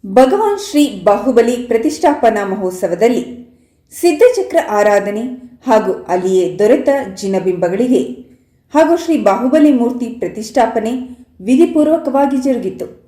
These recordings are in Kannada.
ಭಗವಾನ್ ಶ್ರೀ ಬಾಹುಬಲಿ ಪ್ರತಿಷ್ಠಾಪನಾ ಮಹೋತ್ಸವದಲ್ಲಿ ಸಿದ್ಧಚಕ್ರ ಆರಾಧನೆ ಹಾಗೂ ಅಲ್ಲಿಯೇ ದೊರೆತ ಜಿನಬಿಂಬಗಳಿಗೆ ಹಾಗೂ ಶ್ರೀ ಬಾಹುಬಲಿ ಮೂರ್ತಿ ಪ್ರತಿಷ್ಠಾಪನೆ ವಿಧಿಪೂರ್ವಕವಾಗಿ ಜರುಗಿತು.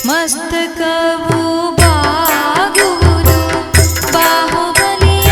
ಮಸ್ತಕವು ಬಾಗುವುದು ಬಾಹುಬಲಿ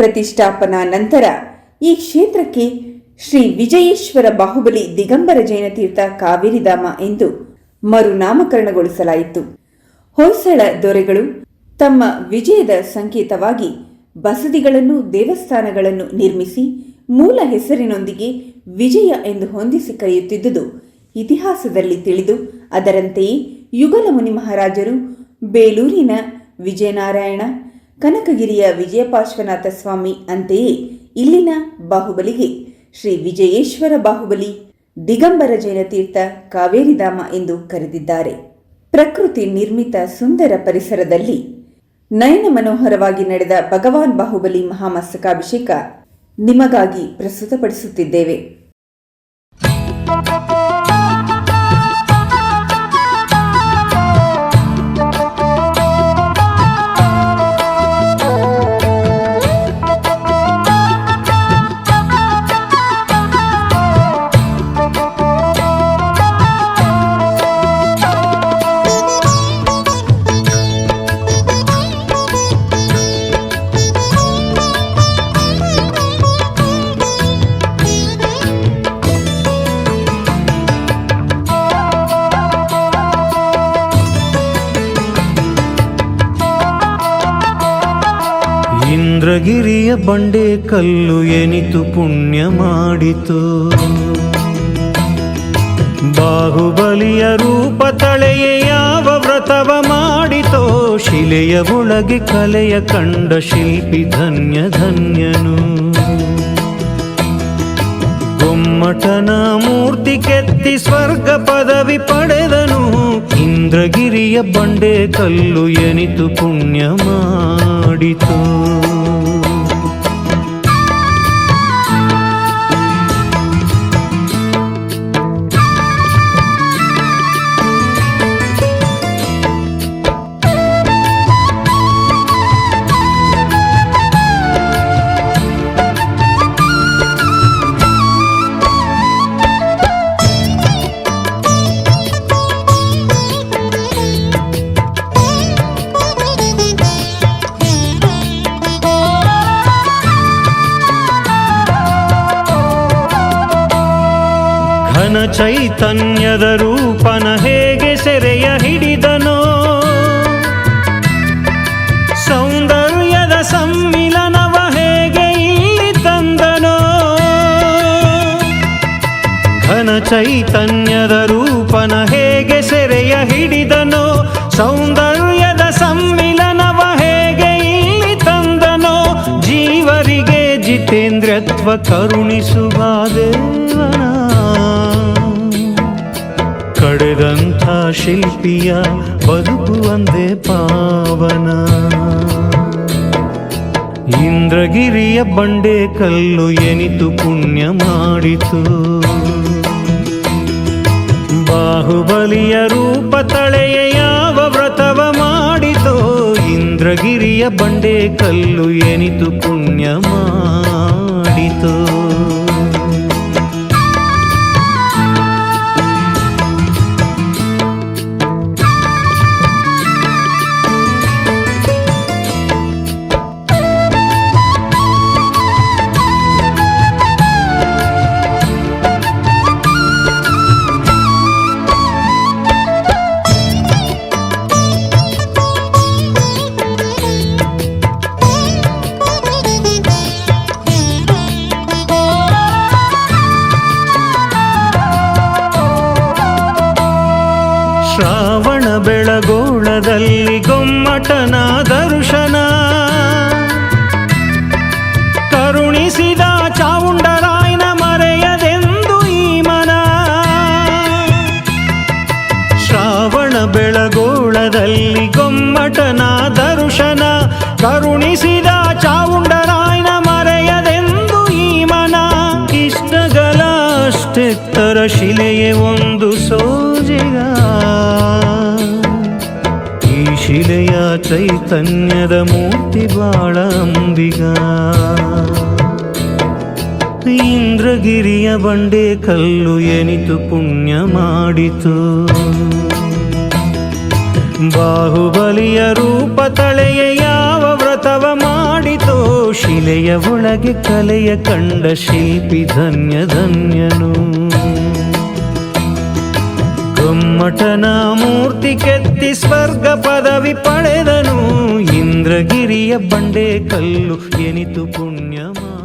ಪ್ರತಿಷ್ಠಾಪನಾ ನಂತರ ಈ ಕ್ಷೇತ್ರಕ್ಕೆ ಶ್ರೀ ವಿಜಯೇಶ್ವರ ಬಾಹುಬಲಿ ದಿಗಂಬರ ಜೈನತೀರ್ಥ ಕಾವೇರಿಧಾಮ ಎಂದು ಮರುನಾಮಕರಣಗೊಳಿಸಲಾಯಿತು. ಹೊಯ್ಸಳ ದೊರೆಗಳು ತಮ್ಮ ವಿಜಯದ ಸಂಕೇತವಾಗಿ ಬಸದಿಗಳನ್ನು, ದೇವಸ್ಥಾನಗಳನ್ನು ನಿರ್ಮಿಸಿ ಮೂಲ ಹೆಸರಿನೊಂದಿಗೆ ವಿಜಯ ಎಂದು ಹೊಂದಿಸಿ ಕರೆಯುತ್ತಿದ್ದುದು ಇತಿಹಾಸದಲ್ಲಿ ತಿಳಿದು, ಅದರಂತೆಯೇ ಯುಗಲಮುನಿ ಮಹಾರಾಜರು ಬೇಲೂರಿನ ವಿಜಯನಾರಾಯಣ, ಕನಕಗಿರಿಯ ವಿಜಯಪಾರ್ಶ್ವನಾಥ ಸ್ವಾಮಿ, ಅಂತೆಯೇ ಇಲ್ಲಿನ ಬಾಹುಬಲಿಗೆ ಶ್ರೀ ವಿಜಯೇಶ್ವರ ಬಾಹುಬಲಿ ದಿಗಂಬರ ಜೈನತೀರ್ಥ ಕಾವೇರಿಧಾಮ ಎಂದು ಕರೆದಿದ್ದಾರೆ. ಪ್ರಕೃತಿ ನಿರ್ಮಿತ ಸುಂದರ ಪರಿಸರದಲ್ಲಿ ನಯನ ಮನೋಹರವಾಗಿ ನಡೆದ ಭಗವಾನ್ ಬಾಹುಬಲಿ ಮಹಾಮಸ್ತಕಾಭಿಷೇಕ ನಿಮಗಾಗಿ ಪ್ರಸ್ತುತಪಡಿಸುತ್ತಿದ್ದೇವೆ. ಇಂದ್ರಗಿರಿಯ ಬಂಡೆ ಕಲ್ಲು ಎನಿತು ಪುಣ್ಯ ಮಾಡಿತು, ಬಾಹುಬಲಿಯ ರೂಪ ತಳೆಯೇ ಯಾವ ವ್ರತವ ಮಾಡಿತೋ, ಶಿಲೆಯ ಒಳಗೆ ಕಲೆಯ ಕಂಡ ಶಿಲ್ಪಿ ಧನ್ಯ ಧನ್ಯನು. ಗೊಮ್ಮಟನ ಮೂರ್ತಿ ಕೆತ್ತಿ ಸ್ವರ್ಗ ಪದವಿ ಪಡೆದನು, ಇಂದ್ರಗಿರಿಯ ಬಂಡೆ ಕಲ್ಲು ಎನಿತು ಪುಣ್ಯ ಮಾಡಿತು. ಘನ ಚೈತನ್ಯದ ರೂಪನ ಹೇಗೆ ಸೆರೆಯ ಹಿಡಿದನೋ, ಸೌಂದರ್ಯದ ಸಮ್ಮಿಲನವ ಹೇಗೆ ಇಲ್ಲಿ ತಂದನೋ. ಘನ ಚೈತನ್ಯದ ರೂಪನ ಹೇಗೆ ಸೆರೆಯ ಹಿಡಿದನೋ, ಸೌಂದರ್ಯದ ಸಮ್ಮಿಲನವ ಹೇಗೆ ಇಲ್ಲಿ ತಂದನೋ. ಜೀವರಿಗೆ ಜಿತೇಂದ್ರತ್ವ ಕರುಣಿಸುವ ದೇವನ ಕಡೆದಂಥ ಶಿಲ್ಪಿಯ ಬದುಕು ಒಂದೇ ಪಾವನ. ಇಂದ್ರಗಿರಿಯ ಬಂಡೆ ಕಲ್ಲು ಎನಿತು ಪುಣ್ಯ ಮಾಡಿತು, ಬಾಹುಬಲಿಯ ರೂಪ ತಳೆಯ ಯಾವ ವ್ರತವ ಮಾಡಿತೋ, ಇಂದ್ರಗಿರಿಯ ಬಂಡೆ ಕಲ್ಲು ಎನಿತು ಪುಣ್ಯ ಮಾಡಿತು. ಶ್ರಾವಣ ಬೆಳಗೋಳದಲ್ಲಿ ಗೊಮ್ಮಟನ ದರ್ಶನ, ಕರುಣಿಸಿದ ಚಾವುಂಡರಾಯನ ಮರೆಯದೆಂದು ಈ ಮನ. ಶ್ರಾವಣ ಬೆಳಗೋಳದಲ್ಲಿ ಗೊಮ್ಮಟನ ದರ್ಶನ, ಕರುಣಿಸಿದ ಚಾವುಂಡರಾಯನ ಮರೆಯದೆಂದು ಈ ಮನ. ಇಷ್ಟಗಳ ಅಷ್ಟೆತ್ತರ ಶಿಲೆಯೇ ಒಂದು ಸೋಜಿಗ, ಈ ಶಿಲೆಯ ಚೈತನ್ಯದ ಮೂರ್ತಿ ಬಾಳ ಅಂಬಿಗ. ಇಂದ್ರಗಿರಿಯ ಬಂಡೆ ಕಲ್ಲು ಎನಿತು ಪುಣ್ಯ ಮಾಡಿತು, ಬಾಹುಬಲಿಯ ರೂಪ ತಳೆಯ ಯಾವ ವ್ರತವ ಮಾಡಿತೋ, ಶಿಲೆಯ ಒಳಗೆ ಕಲೆಯ ಕಂಡ ಶಿಲ್ಪಿ ಧನ್ಯ ಧನ್ಯನು. ಗೊಮ್ಮಟನ ಮೂರ್ತಿ ಕೆತ್ತಿ ಸ್ವರ್ಗ ಪದವಿ ಪಡೆದನು. ಇಂದ್ರಗಿರಿಯ ಬಂಡೆ ಕಲ್ಲು ಎನಿತು ಪುಣ್ಯಮಾ.